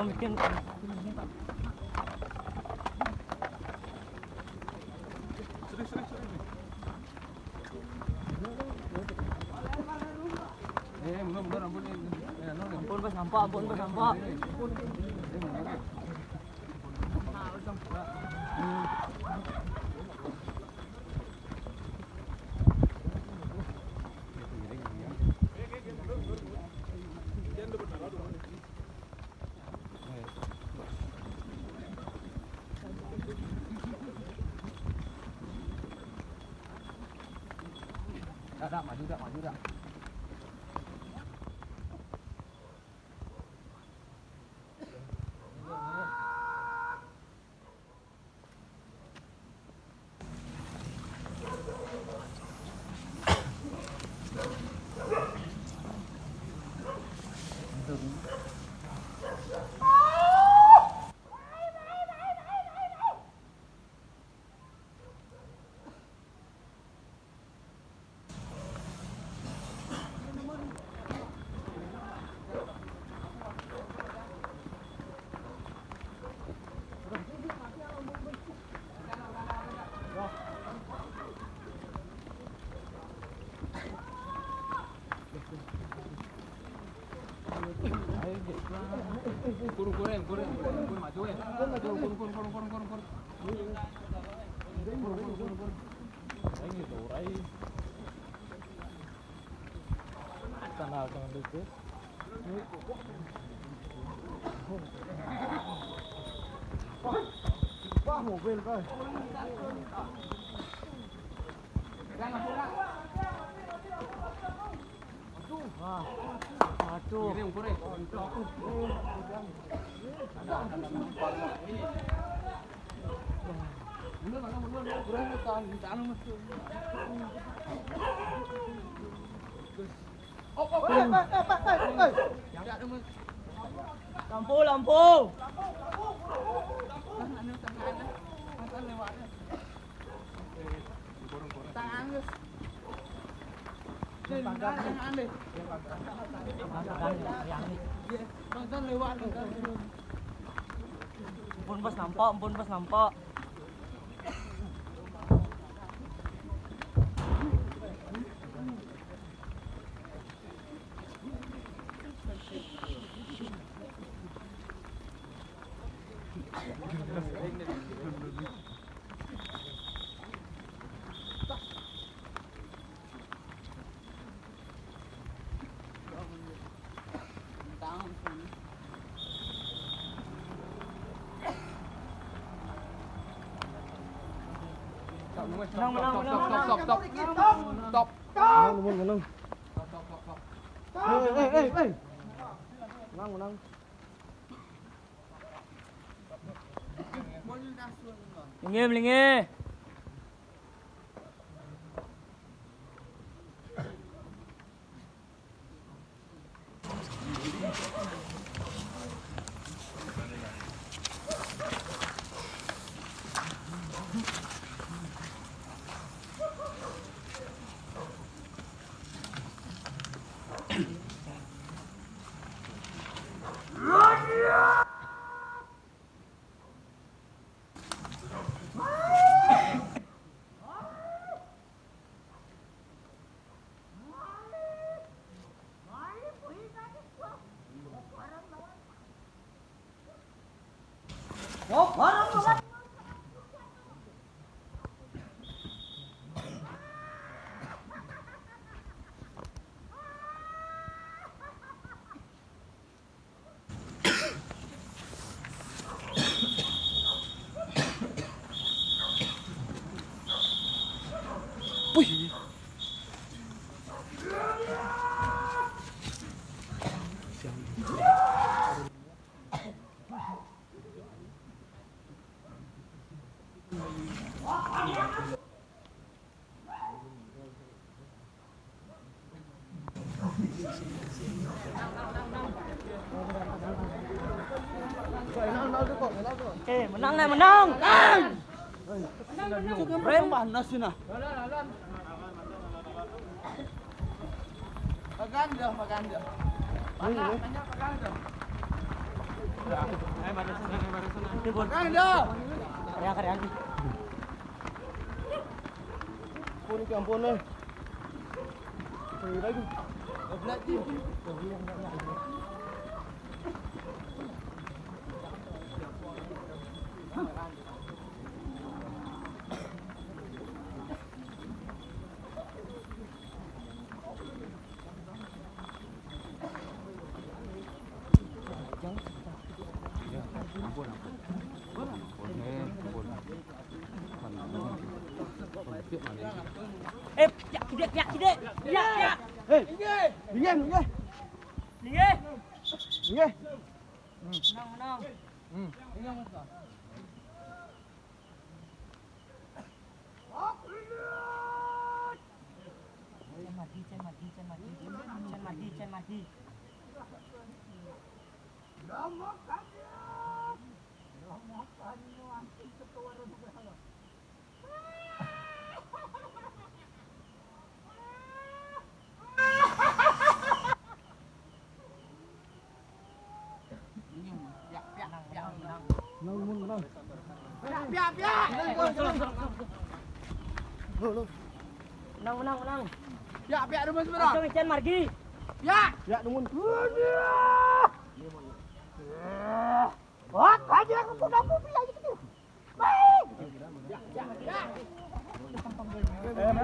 Bikin ampun bos nampak, ampun bos nampak. Dah, maju dah. Kurang maju ya. Kurang. Ini tuh, rai. Sana jangan lupa. Wah, mobil kau. Jangan pulang. Aduh. Ini ukur Lampu. Ampun bos nampak. Stop. Menang. Hey. Menang. Lingi. Wih. Menang nih, menang. Rem panas sih nah. Maganda. Maganda. Karya-karyaan. Ampun ke ampun eh. Lagi. Belat dia. Mati. Menang. Piak demun sebenarnya. Langsung ikan margi. Ya demun. Wah, aja aku sudah mau pilih gitu. Baik.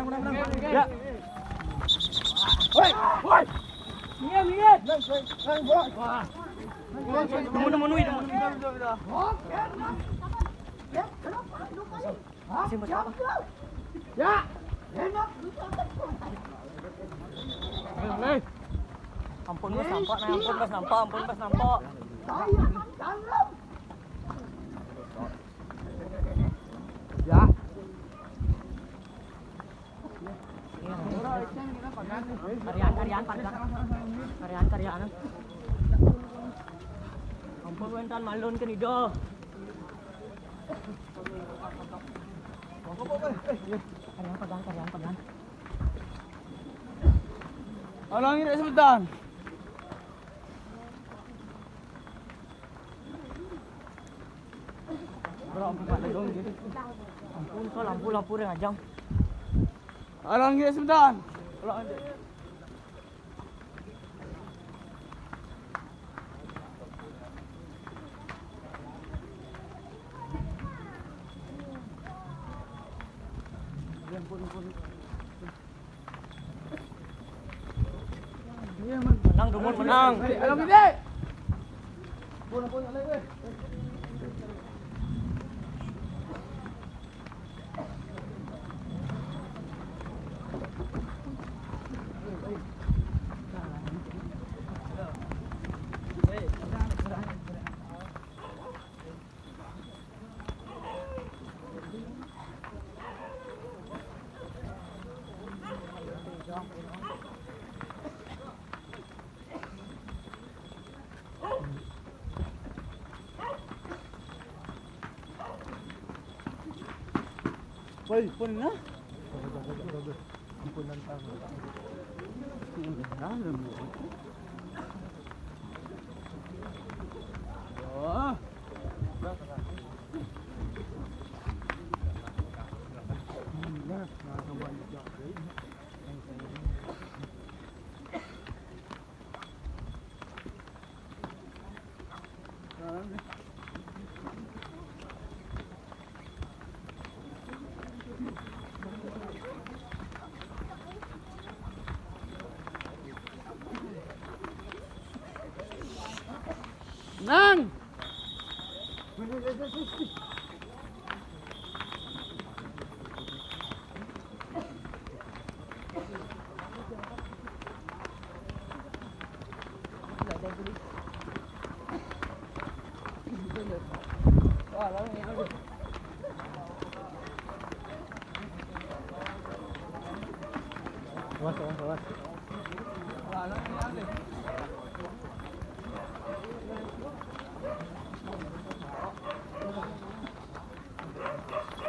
Menang. Ya. Woi. Minggir. Wah. Demun. Ya. Ampun bos nampak. Ya. Karyaan. Ampun wentan malun ke nido. Karyan. Alangin sebentar. Ampun kau lampu yang ajang. Alangin sebentar. Menang. Ayo gede. Pun alai. Woi, pun na. Pun nantang. Dalam. Oh. Nang. Awas.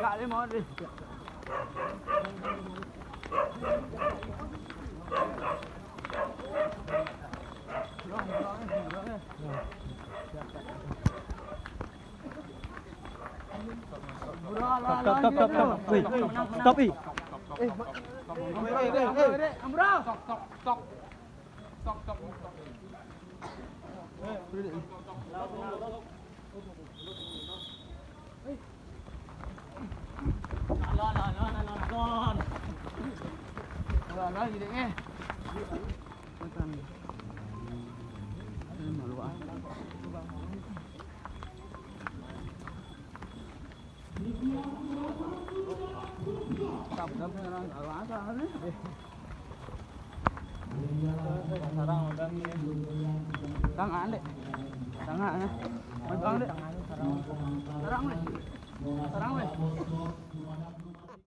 Gak dia mau deh. Stop. Ambrah. Stop. Lo gì đấy nghe. Malu ah. Tập orang awak kan ni. Tangan dek. Tangan. Pegang dek. Sarang dek.